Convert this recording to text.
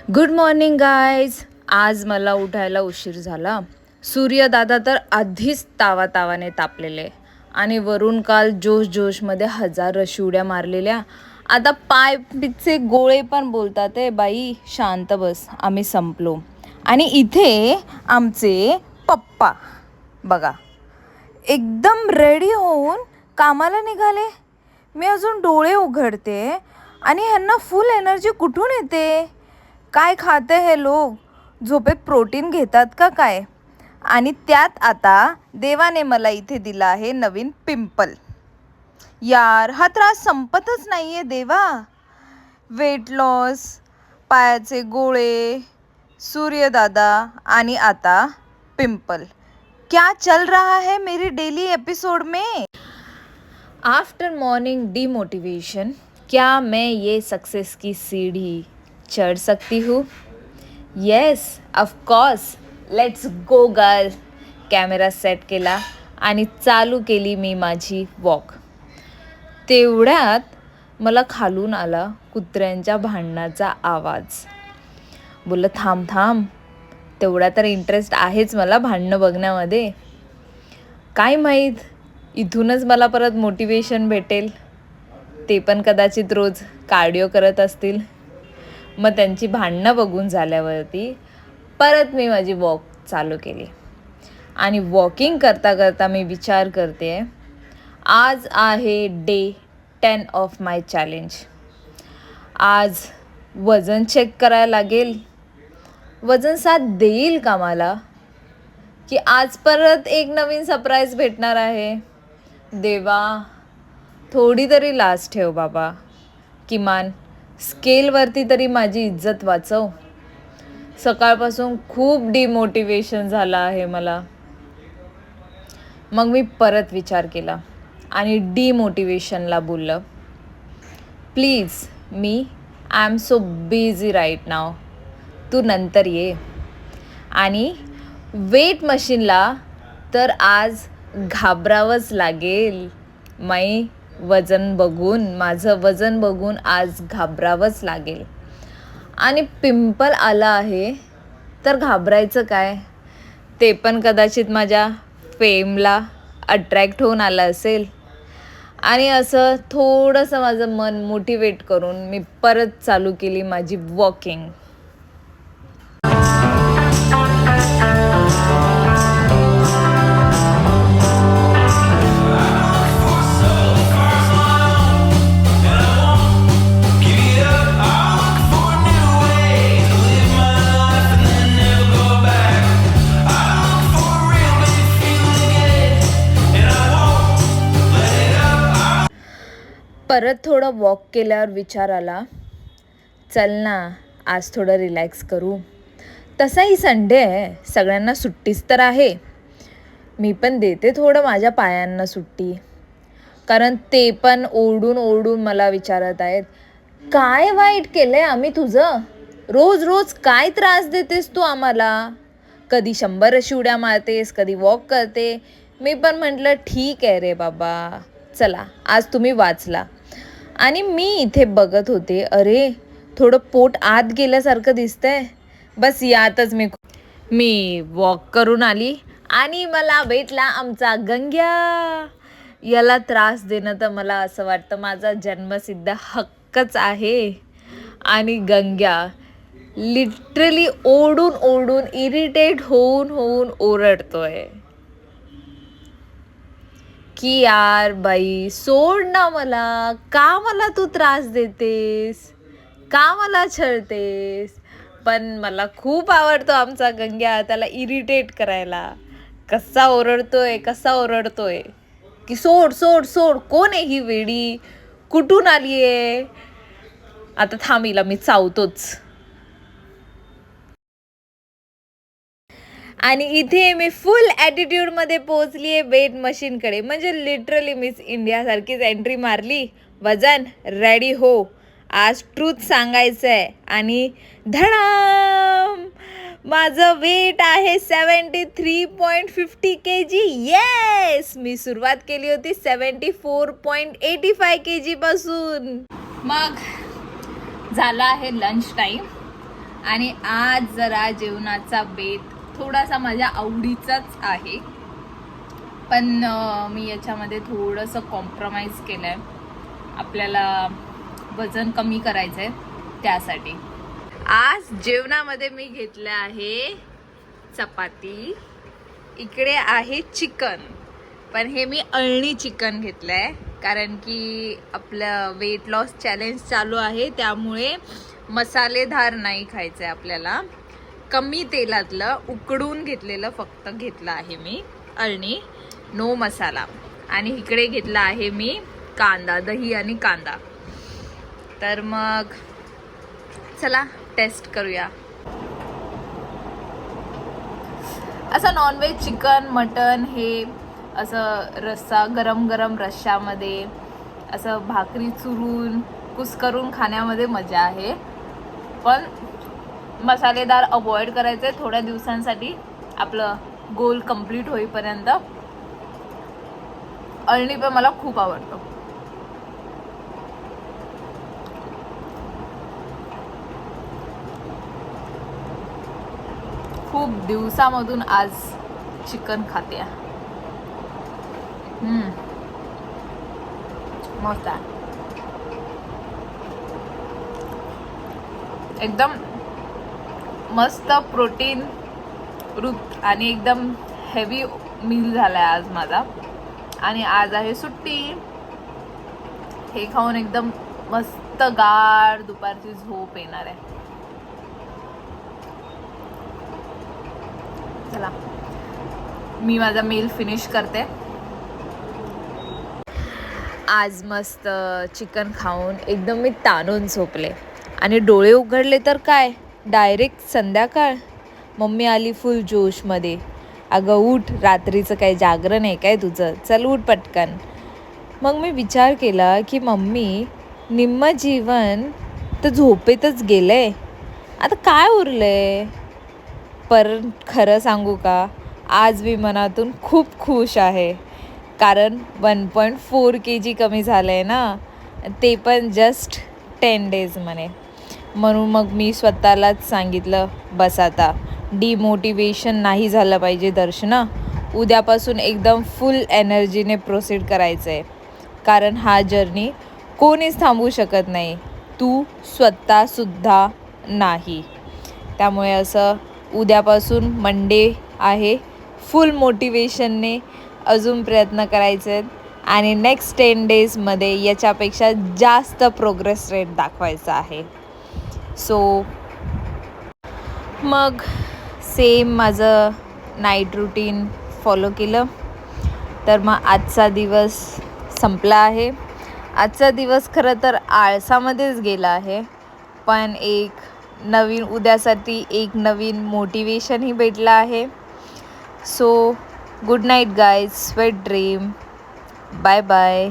Good morning guys. आज मला उठायला उशीर झाला. सूर्यदादा तर आधीच तावाने तापलेले आणि वरून काल जोशमध्ये हजार शिवड्या मारलेल्या. आता पायचे गोळे पण बोलतात बाई शांत बस, आम्ही संपलो. आणि इथे आमचे पप्पा बघा एकदम रेडी होऊन कामाला निघाले. मी अजून डोळे उघडते आणि ह्यांना फुल एनर्जी कुठून येते? काय खाते हे लोक? झोपेत प्रोटीन घेतात का काय? आणि त्यात आता देवाने मला इथे दिला आहे नवीन पिंपल. यार हा त्रास संपतच नाहीये देवा. वेट लॉस, पायाचे गोळे, सूर्यदादा आणि आता पिंपल. क्या चल रहा है मेरी डेली एपिसोड में? आफ्टर मॉर्निंग डीमोटिवेशन, क्या मैं ये सक्सेस की सीढ़ी चढ़ सकती हूँ? Yes of course, let's go girl. Camera set केला आणि चालू केली मी माझी वॉक. तेवढ्यात मला खालून आला कुत्र्यांच्या भांडणाचा आवाज. बोललं थांब, तेवढा तर इंटरेस्ट आहेच मला भांडणं बघण्यामध्ये. काय माहीत इथूनच मला परत मोटिवेशन भेटेल. ते पण कदाचित रोज कार्डिओ करत असतील. मग त्यांची भांडणं बघून झाल्यावरती परत मी माझी वॉक चालू केली. आणि वॉकिंग करता मी विचार करते, आज आहे डे 10 ऑफ माय चॅलेंज. आज वजन चेक करायला लागेल. वजन साथ देईल का मला? की आज परत एक नवीन सरप्राईज भेटणार आहे? देवा थोडी तरी लाज ठेव बाबा. किमान स्केलवरती तरी माझी इज्जत वाचव. सकाळपासून खूप डिमोटिवेशन झालं आहे मला. मग मी परत विचार केला आणि डिमोटिवेशनला बोललं, please I am so busy right now, तू नंतर ये. आणि वेट मशीनला तर आज घाबरावंच लागेल. माझं वजन बघून आज घाबरावंच लागेल. आणि पिंपल आला आहे तर घाबरायचं काय? ते पण कदाचित माझ्या फेमला अट्रॅक्ट होऊन आलं असेल. आणि असं थोडंसं माझं मन मोटिवेट करून मी परत चालू केली माझी वॉकिंग. परत थोडं वॉक केल्यावर विचार आला, चल ना आज थोडं रिलॅक्स करू. तसाही संडे आहे, सगळ्यांना सुट्टीच तर आहे. मी पण देते थोडं माझ्या पायांना सुट्टी. कारण ते पण ओरडून मला विचारत आहेत, काय वाईट केलं आहे आम्ही तुझं? रोज काय त्रास देतेस तू आम्हाला? कधी 100 शिवड्या मारतेस, कधी वॉक करते. मी पण म्हटलं ठीक आहे रे बाबा, चला आज तुम्ही वाचला. आणि मी इथे बघत होते, अरे थोडं पोट आत गेल्यासारखं दिसतंय. बस यातच मी वॉक करून आली आणि मला भेटला आमचा गंग्या. याला त्रास देणं तर मला असं वाटतं माझा जन्मसिद्ध हक्कच आहे. आणि गंग्या लिटरली ओरडून इरिटेट होऊन ओरडतोय की यार बाई सोड ना मला, का मला तू त्रास देतेस, का मला छळतेस? पण मला खूप आवडतो आमचा गंग्या त्याला इरिटेट करायला. कसा ओरडतोय की सोड, कोण आहे ही वेडी, कुठून आली आहे? आता थांबीला मी चावतोच. आणि इथे मी फुल ॲटिट्यूडमध्ये पोहोचली आहे वेट मशीनकडे. म्हणजे लिटरली मिस इंडियासारखीच एंट्री मारली. वजन रेडी हो, आज ट्रूथ सांगायचं आहे. आणि धडाम, माझं वेट आहे 73.50 kg. येस, मी सुरुवात केली होती 74.85 kg पासून. मग झाला आहे लंच टाईम आणि आज जरा जेवणाचा बेत थोडासा माझ्या आवडीचाच आहे, पण मी याच्यामध्ये थोडंसं कॉम्प्रोमाइज केलं आहे. आपल्याला वजन कमी करायचं आहे, त्यासाठी आज जेवणामध्ये मी घेतलं आहे चपाती, इकडे आहे चिकन, पण हे मी अळणी चिकन घेतलं आहे कारण की आपलं वेट लॉस चॅलेंज चालू आहे, त्यामुळे मसालेदार नाही खायचं आहे आपल्याला. कमी तेलातलं उकडून घेतलेलं फक्त घेतलं आहे मी अळणी, नो मसाला. आणि इकडे घेतला आहे मी कांदा, दही आणि कांदा. तर मग चला टेस्ट करूया. असं नॉनव्हेज चिकन मटन हे असं रस्सा गरम गरम रश्श्यामध्ये असं भाकरी चुरून कुस्करून खाण्यामध्ये मजा आहे, पण मसालेदार अवॉइड करायचे थोड्या दिवसांसाठी, आपलं गोल कंप्लीट होईपर्यंत. अळणी पण मला खूप आवडतं. खूप दिवसामधून आज चिकन खाते. मस्त आहे, एकदम मस्त प्रोटीन रूप आणि एकदम हेवी मील झालाय आज माझा. आणि आज आहे सुट्टी, हे खाऊन एकदम मस्त गाढ दुपारची झोप येणार आहे. चला मी माझा मील फिनिश करते. आज मस्त चिकन खाऊन एकदम मी ताणून झोपले आणि डोळे उघडले तर काय, डायरेक्ट संध्याकाळ. मम्मी आली फुल जोशमध्ये, अगं उठ, रात्रीचं काय जागरण आहे काय तुझं, चल उठ पटकन. मग मी विचार केला की मम्मी, निम्म जीवन तर झोपेतच गेलंय, आता काय उरलंय. पर खरं सांगू का, आज मी मनातून खूप खुश आहे, कारण 1.4 kg कमी झालं आहे ना, ते पण जस्ट 10 days म्हणे. म्हणून मग मी स्वतःलाच सांगितलं, बस आता डिमोटिवेशन नाही झालं पाहिजे दर्शना, उद्यापासून एकदम फुल एनर्जीने प्रोसीड करायचं आहे, कारण हा जर्नी कोणीच थांबवू शकत नाही, तू स्वतःसुद्धा नाही. त्यामुळे असं उद्यापासून मंडे आहे, फुल मोटिवेशनने अजून प्रयत्न करायचे आहेत आणि नेक्स्ट 10 daysमध्ये याच्यापेक्षा जास्त प्रोग्रेस रेट दाखवायचा आहे. सो मग सेम माझं नाईट रुटीन फॉलो केलं. तर मग आजचा दिवस संपला आहे. आजचा दिवस खरं तर आळसामध्येच गेला आहे, पण एक नवीन उद्यासाठी एक नवीन मोटिवेशनही भेटलं आहे. So good night guys, sweet dream, bye bye.